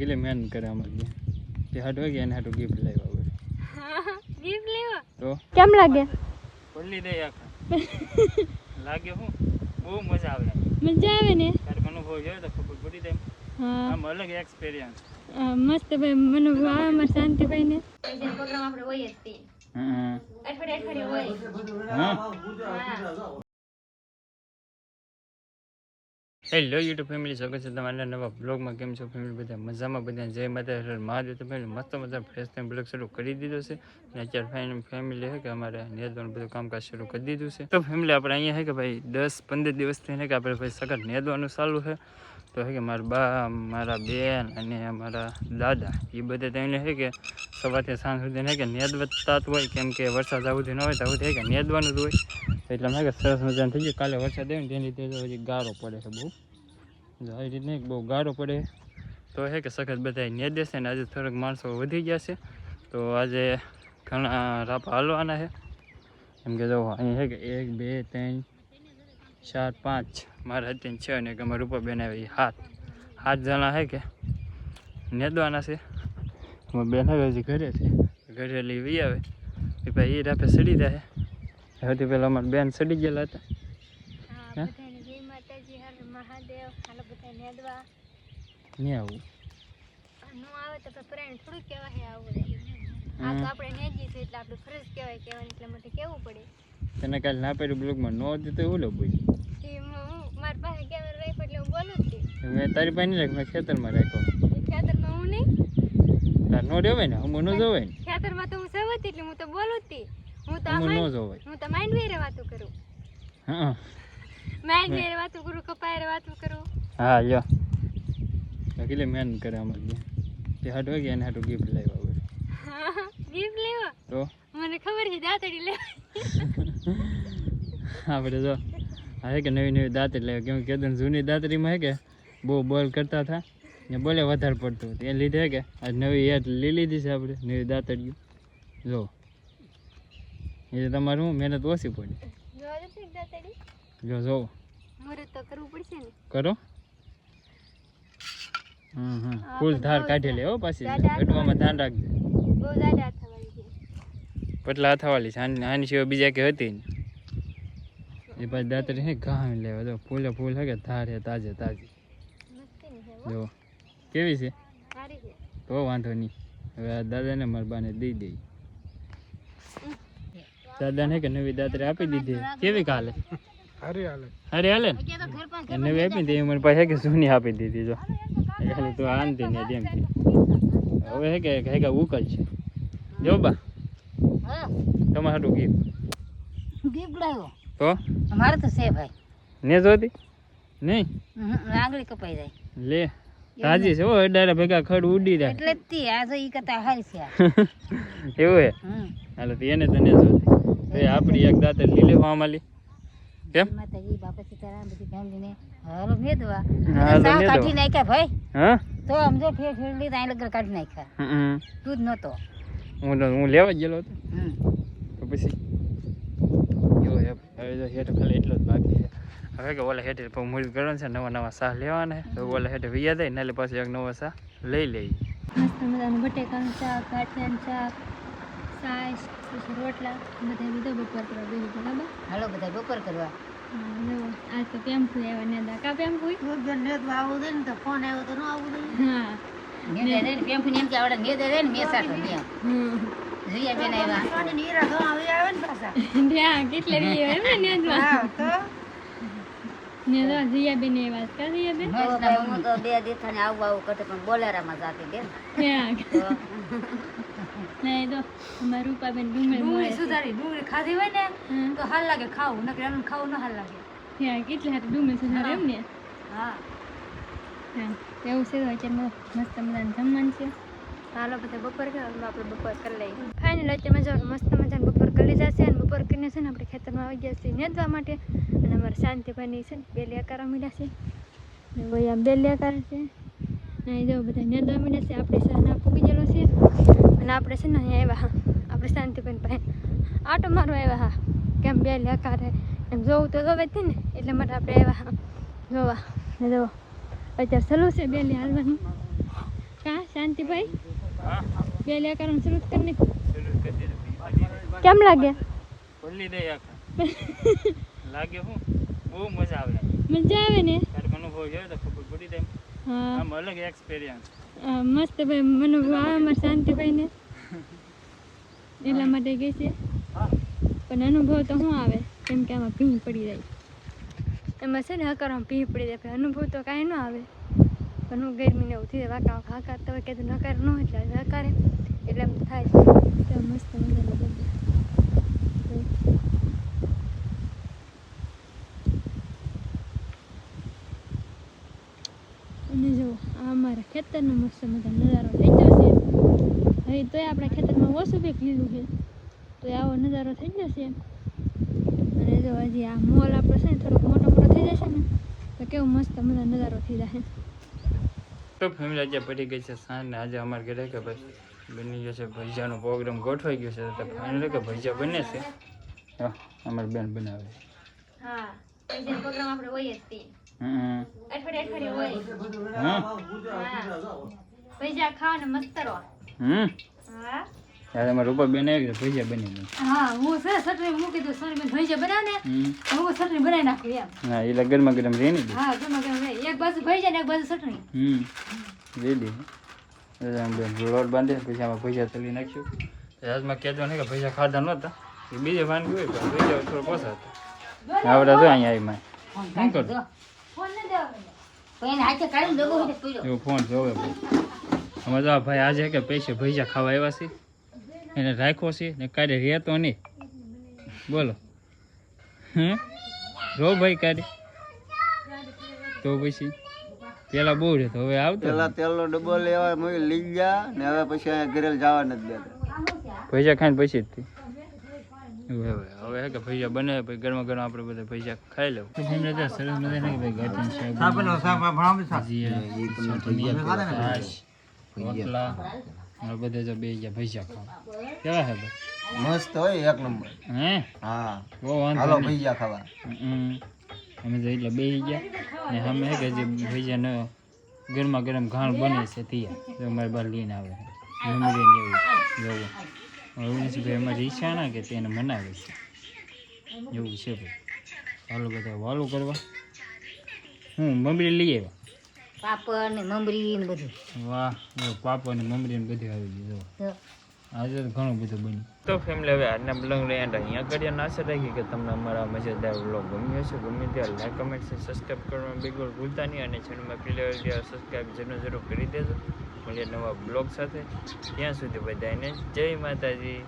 કેટલી મહેનત કરે અમારે તે હાટો કે એને હાટો ગિફ્ટ લાવ્યા હોય ગિફ્ટ લેવા તો કેમ લાગે ખોલી દે આખા લાગે હું બહુ મજા આવે ને તારે અનુભવ જોયો તો ખબર પડી જાય હા આમ અલગ એક્સપિરિયન્સ મસ્ત ભાઈ મનોભાવ આવે અમારે શાંતિભાઈ ને પ્રોગ્રામ આપણે હોય જ તે અઠવાડિયે હોય હેલો યુટ્યુબ ફેમિલી સ્વાગત છે તમારા નવા બ્લોગમાં. કેમ છો ફેમિલી? બધા મજામાં? બધા જય માતા મહાદેવ. તો ફેમિલી મસ્ત મજા ફ્રેશ ટાઈમ બ્લોગ શરૂ કરી દીધો છે અને અત્યારે ફેમિલી છે કે અમારે નેદવાનું બધું કામકાજ શરૂ કરી દીધું છે. તો ફેમિલી આપણે અહીંયા છે કે ભાઈ 10-15 દિવસથી છે કે આપણે ભાઈ સખત નેદવાનું ચાલુ છે. તો છે કે મારા બા, મારા બેન અને અમારા દાદા એ બધા તેને છે કે સવારથી સાંજ સુધી છે કે નેદવતા જ હોય, કેમ કે વરસાદ આવું ન હોય તો આવું થાય કે નેદવાનું જ હોય. એટલે મેં કે સરસ મજાનું થઈ ગયું. કાલે વરસાદ આવ્યો ને તેની રીતે હજી ગારો પડે છે બહુ, આવી રીતે નહીં બહુ ગારો પડે તો છે કે સખત બધા નેદે છે. ને આજે થોડાક માણસો વધી ગયા છે તો આજે ઘણા રાપા હાલવાના છે. એમ કે જો અહીં છે કે 1 2 3 4 5 મારા અત્યારે 6 અને કે અમારા રૂપા બેન આવી 7 જણા છે કે નેદવાના છે. બેન હવે હજી ઘરે છે, ઘરે લઈ વી આવે કે ભાઈ એ રાપે સડી જાય. સૌથી પહેલાં અમારા બેન સડી ગયેલા હતા. નહીં આવું નો આવે તો પ્રેમ થોડું કહેવાય આવું આ તો આપણે નેજી છે એટલે આપણે ફરજ કહેવાય કહેવાની એટલે માટે કેવું પડે. તને કાલે ના પાડ્યું બ્લોગમાં નો હતું તો ઓલો બોલી મારી પાસે કેમેરા રાખ્યો એટલે હું બોલું જ મેં તારી પાસે નહીં રાખ, મેં ખેતરમાં રાખ્યો. ખેતરમાં હું નહીં તાર નો રહેવાય ને, હું ન જોવાય ને. ખેતરમાં તો હું સવત એટલે હું તો બોલું જ હું તો ન જોવાય. હું તો માઇન્ડ વેરે વાતું કરું. હા માઇન્ડ વેરે વાતું કરું, કપાયરે વાતું કરું. હા લ્યો કેટલી મહેનત કરે અમારે તે હાટો કે એને હાટો ગિફ્ટ લાવ્યા હોય ગિફ્ટ લેવા તો મને ખબર છે દાતડી લેવા આપણે જો હા કે નવી દાંતરી લાવ્યા, કેમ કે જૂની દાંતરીમાં હે કે બહુ બોલ કરતા હતા ને બોલે વધારે પડતું હતું. એ લીધે કે આજ નવી હેઠ લઈ લીધી છે આપણે નવી દાંતડીઓ. જો એ તમારું શું મહેનત ઓછી પડી. જો જો મુરત તો કરવું પડશે ને. કરો ફૂલ ધાર કાઢી લે હો, પાછી કટવામાં ધ્યાન રાખજે. બહુ જાડા હાથવાળી છે, પટલા હાથવાળી છે. આની સિવાય બીજા કે હતી ને એ પાછી દાંતરી છે ઘા લેવા. જો ફૂલે ફૂલ છે કે ધાર છે તાજે તાજી. જો કેવી છે, સારી છે તો વાંધો નહીં. હવે આ દાદાને મારા બાને દઈ દઈ. દાદાને કે નવી દાંતરી આપી દીધી. કેવી કાલે અરે હાલે નવી આપી દીધી. મારી પાસે કે જૂની આપી દીધી. જો ખાલી તું આનતી ને જેમ હવે હે કે ઉકલ છે. જો બા તમારે હાટું ગિફ્ટ લાવ્યો તો અમારે તો છે ભાઈ ને જોતી નહીં આંગળી કપાઈ જાય લે તાજી છે. ઓ ડાયરા ભેગા ખડ ઉડી જાય એટલે જ તી આ તો ઈ કરતા હારી છે એવું હે. હાલો તો એને તને જોતી આપણી એક દાંતર લીલે વામાલી કેમ માતાજી બાપા સીતારામ બધી ફેમિલી ને હાલો મેદવા હા તો સા કાઢી નાખ્યા ભાઈ. હા તો સમજો ફેર લીધા અહીં લગર કાઢી નાખ્યા. તું જ નતો. હું લેવા જ ગયેલો હતો તો પછી એવો હે. હવે જો હેઠ ખાલી એટલો જ બાકી છે. હવે કે ઓલા હેઠે મૂળ કરવાનું છે, નવા શાહ લેવાના છે. તો ઓલા હેઠે વૈયા જાય ને એટલે પાછું એક નવો શાહ લઈ લઈ. મસ્ત મજાનું બટેકાનું શાક, ગાંઠિયાનું શાક, છાશ, પછી રોટલા બધા બધો બપોર કરવા બેસી બરાબર. હાલો બધા બપોર કરવા. આજ તો પેમ્પુ આવ્યા નેદા. કા પેમ્પુ આવું દે ને તો ફોન આવ્યો તો ન આવું દે. હા નેદે દે ને પેમ્પુ ને એમ કે આવડે નેદે દે ને મેસા તો ને જોયા બેન આવ્યા નીરા તો આવે ને પાછા ત્યાં કેટલે રી એમ ને નેદવા. હા તો નેદવા જીયા બેન આવ્યા. કા જીયા બેન હું તો બે દેથાને આવું કરતે પણ બોલેરામાં જાતી બેન. ત્યાં નહીં તો અમારા રૂપાબેન ડુંગળી સુધારી ડુંગળી ખાધી હોય ને તો હાલ લાગે ખાવું, નકર એનું ખાવું ન હાલ લાગે. ત્યાં કેટલા હાથ ડુંગળી સુધારે એમ ને. હા એવું છે. અત્યારે મસ્ત મજાનું જમવાનું છે. હાલો બધા બપોર કરે આપણે બપોર કરી લઈએ. ફાઇનલ અત્યારે મજા મસ્ત મજાનું બપોર કરી લીધા છે. અને બપોર કરીને છે ને આપણે ખેતરમાં આવી ગયા છીએ નેદવા માટે. અને અમારે શાંતિભાઈની છે ને બેલિયા કરવા મીડ્યા છે. ભાઈ આમ બેલિયા કરે છે. અહીં જો બધા નેદવા મીડ્યા છે. આપણે સાના પૂગી ગયેલો છે અને આપણે છે ને અહીંયા આવ્યા. હા આપણે શાંતિભાઈ પાસે આટો મારવા આવ્યા. હા કેમ બેલિયા કરે એમ જોવું તો જોવે જ ને એટલે માટે આપણે આવ્યા. હા જોવા ને જો અત્યારે સલું છે બેલી હાલવાનું. કા શાંતિભાઈ હા બે લેવાનું શરૂ કરી નાખ. શરૂ કરી દીધું કેમ લાગે? ખોલી દે આખા લાગે હું બહુ મજા આવે મજા આવે ને? તારે અનુભવ જોયો તો ખબર પડી જાય હા આમ અલગ એક્સપિરિયન્સ મસ્ત ભાઈ મનોભાવ આવે અમારા શાંતિભાઈ ને એટલા માટે ગઈ છે. પણ અનુભવ તો શું આવે કેમ કે આમાં ભીંગ પડી જાય એમાં છે ને હકારમાં ભીંગ પડી જાય પણ અનુભવ તો કાંઈ ન આવે પણ હું ગરમીને એવું થઈ જાય વાંકા હકારતા હોય કીધું નકાર ન હોય એટલે હકારે એટલે એમ થાય તો મસ્ત મજાનું બધું. અને જો આ અમારા ખેતરનો મસ્ત મજાનો નજારો થઈ ગયો છે. હવે તોય આપણા ખેતરમાં ઓછું કંઈક લીલું છે તો આવો નજારો થઈ ગયો છે. અને જો હજી આ મોલ આપણો છે ને થોડોક મોટો મોટો થઈ જશે ને તો કેવો મસ્ત મજાનો નજારો થઈ જશે. તો ફેમિલી આજે પડી ગઈ છે સાંજ ને આજે અમારે ઘરે કે ભાઈ બની ગયો છે ભજીયાનો પ્રોગ્રામ ગોઠવાઈ ગયો છે તો ફાઇનલ કે ભજીયા બને છે. હા અમારી બેન બનાવે હા ભજીયાનો પ્રોગ્રામ આપણે હોય જ તે અઠવાડિયે હોય. હા ભજીયા ખાવાને મસ્ત રહો. હમ હા ત્યારે અમારે રૂપા બેન આવી ગયો ભજીયા બની ગઈ હા હું છે સટરી મૂકી દઉં સોની બેન ભજીયા બનાવ ને હું સટરી બનાવી નાખું એમ. હા એટલે ગરમા ગરમ રહી ને હા ગમે ગમે એક બાજુ ભજીયા ને એક બાજુ સટરી. રેડી લોટ બાંધે પછી આમાં ભજીયા તળી નાખ્યું આજમાં કહેતો નહીં કે ભજીયા ખાધા નહોતા એ બીજે વાનગી હોય પણ ભજીયા થોડો પોસા હતા આવડા જો અહીંયા આવી માં શું કરું ફોન ન દેવાનો. એને હાથે કાઢીને ડગો હોય તો પીડ્યો. એવો ફોન જોવે ભાઈ અમારે તો આ ભાઈ આજે કે પૈસે ભજીયા ખાવા આવ્યા છે એને રાખ્યો છે ને કાઢે રહેતો નહીં બોલો રો ભાઈ કાઢે તો પછી પેલા બહુ રહેતો હવે આવતો પેલા તેલનો ડબ્બો લેવા મેં લઈ ગયા ને હવે પછી અહીંયા ઘરે જવા નથી દેતા. ભજીયા ખાઈને પછી જ થી હવે હે કે ભજીયા બને પછી ગરમા ગરમ આપણે બધા ભજીયા ખાઈ લેવું તો એમને તો સરસ મજા નહીં ભાઈ ગાંઠિયાનું શાક ભજીયા, ચટણી, છાશ, રોટલા અને બધા જો બે ગયા ભજીયા ખાવા કેવા હે ભાઈ મસ્ત હોય એક નંબર. હે હા બહુ વાંધો હાલો નહીં. ભજીયા ખાવા. અમે તો એટલે બે ગયા ને અમે હે કે જે ભજીયાનો ગરમા ગરમ ઘાણ બને છે ત્યાં તો અમારી બહાર લઈને આવે મમરી ને એવું જોવું ભાઈ અમારી ઈચ્છા ના કે તેને મનાવે છે એવું છે ભાઈ હાલો બધા વાલું કરવા હું મમરી લઈ આવ્યા પાપડ ને મમરી ને બધું. વાહ પાપો ને મમરી ને બધું આવી ગયું તો આજે તો ઘણું બધું બન્યું તો ફેમિલી હવે આજના બ્લોગ લઈ અહીંયા કરીએ આશા રાખી કે તમને અમારા મજેદાર બ્લોગ ગમ્યો હશે ગમે ત્યાં લાઈક કમેન્ટ સબસ્ક્રાઈબ કરવાનું બિલકુલ ભૂલતા નહીં અને ચેનલમાં પહેલી વાર સબસ્ક્રાઈબ જરૂર કરી દેજો મળીએ નવા બ્લોગ સાથે ત્યાં સુધી બધાને જય માતાજી.